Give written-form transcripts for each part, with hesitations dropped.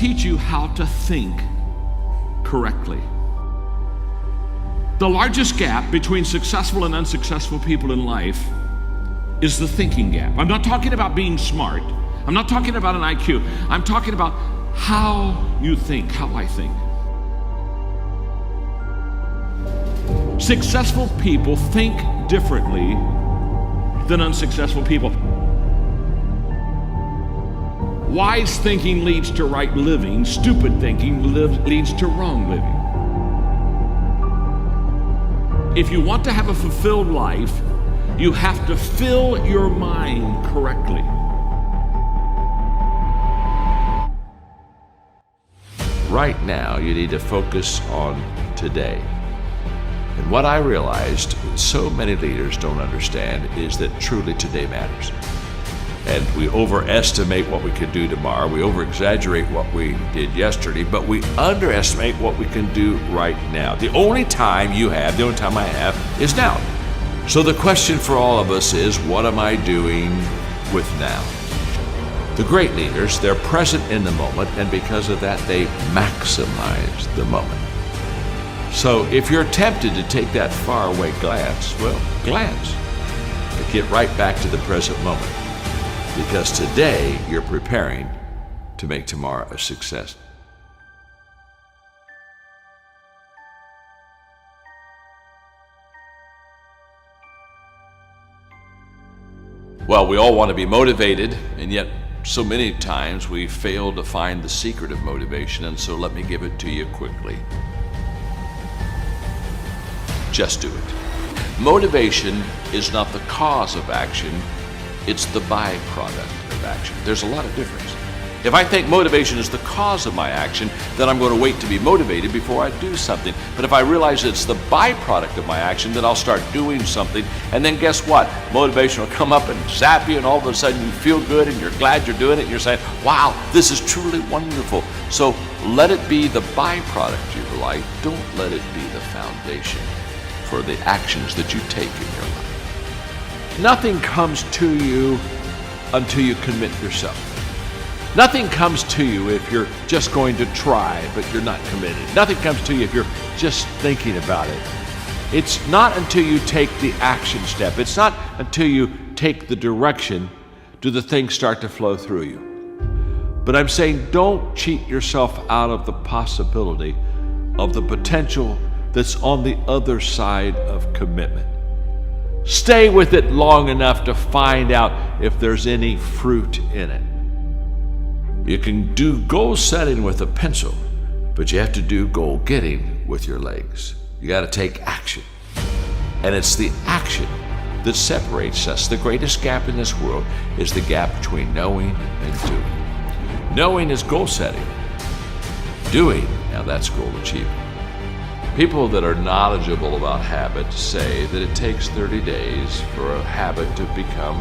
teach you how to think correctly. The largest gap between successful and unsuccessful people in life is the thinking gap. I'm not talking about being smart. I'm not talking about an IQ. I'm talking about how you think, how I think. Successful people think differently than unsuccessful people. Wise thinking leads to right living. Stupid thinking leads to wrong living. If you want to have a fulfilled life, you have to fill your mind correctly. Right now, you need to focus on today. And what I realized so many leaders don't understand is that truly today matters. And we overestimate what we can do tomorrow. We over-exaggerate what we did yesterday, but we underestimate what we can do right now. The only time you have, the only time I have, is now. So the question for all of us is, what am I doing with now? The great leaders, they're present in the moment, and because of that, they maximize the moment. So if you're tempted to take that faraway glance, well, glance. But get right back to the present moment. Because today, you're preparing to make tomorrow a success. Well, we all want to be motivated, and yet so many times we fail to find the secret of motivation, and so let me give it to you quickly. Just do it. Motivation is not the cause of action, it's the byproduct of action. There's a lot of difference. If I think motivation is the cause of my action, then I'm going to wait to be motivated before I do something. But if I realize it's the byproduct of my action, then I'll start doing something. And then guess what? Motivation will come up and zap you, and all of a sudden you feel good and you're glad you're doing it. And you're saying, wow, this is truly wonderful. So let it be the byproduct of your life. Don't let it be the foundation for the actions that you take in your life. Nothing comes to you until you commit yourself. Nothing comes to you if you're just going to try, but you're not committed. Nothing comes to you if you're just thinking about it. It's not until you take the action step. It's not until you take the direction do the things start to flow through you. But I'm saying don't cheat yourself out of the possibility of the potential that's on the other side of commitment. Stay with it long enough to find out if there's any fruit in it. You can do goal setting with a pencil, but you have to do goal getting with your legs. You got to take action. And it's the action that separates us. The greatest gap in this world is the gap between knowing and doing. Knowing is goal setting. Doing, now that's goal achieving. People that are knowledgeable about habits say that it takes 30 days for a habit to become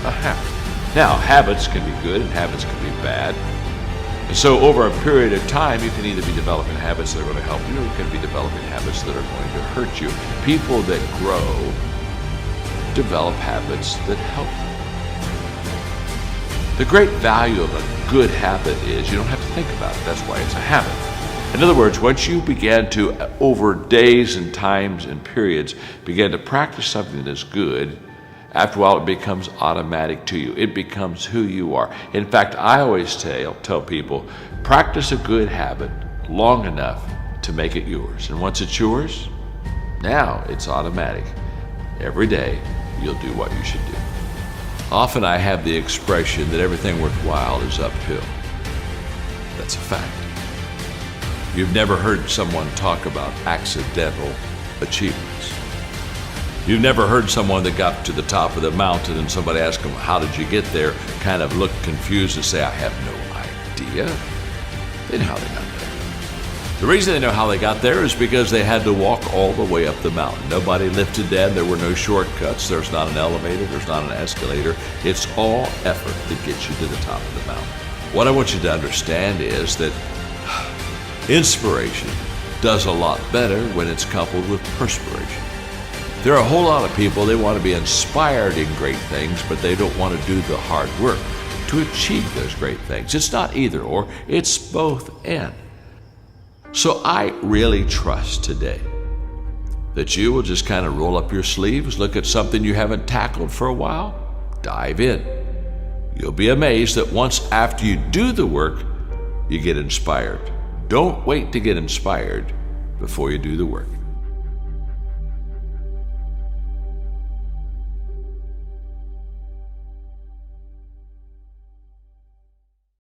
a habit. Now, habits can be good and habits can be bad. And so over a period of time, you can either be developing habits that are going to help you, or you can be developing habits that are going to hurt you. People that grow develop habits that help them. The great value of a good habit is you don't have to think about it. That's why it's a habit. In other words, once you begin to, over days and times and periods, begin to practice something that is good, after a while, it becomes automatic to you. It becomes who you are. In fact, I always tell people, practice a good habit long enough to make it yours. And once it's yours, now it's automatic. Every day, you'll do what you should do. Often I have the expression that everything worthwhile is uphill. That's a fact. You've never heard someone talk about accidental achievements. You've never heard someone that got to the top of the mountain and somebody asked them, how did you get there? Kind of look confused and say, I have no idea. They know how they got there. The reason they know how they got there is because they had to walk all the way up the mountain. Nobody lifted them. There were no shortcuts. There's not an elevator. There's not an escalator. It's all effort that gets you to the top of the mountain. What I want you to understand is that inspiration does a lot better when it's coupled with perspiration. There are a whole lot of people, they want to be inspired in great things, but they don't want to do the hard work. to achieve those great things. It's not either or, it's both and. So I really trust today that you will just kind of roll up your sleeves, look at something you haven't tackled for a while, dive in. You'll be amazed that once after you do the work, you get inspired. Don't wait to get inspired before you do the work.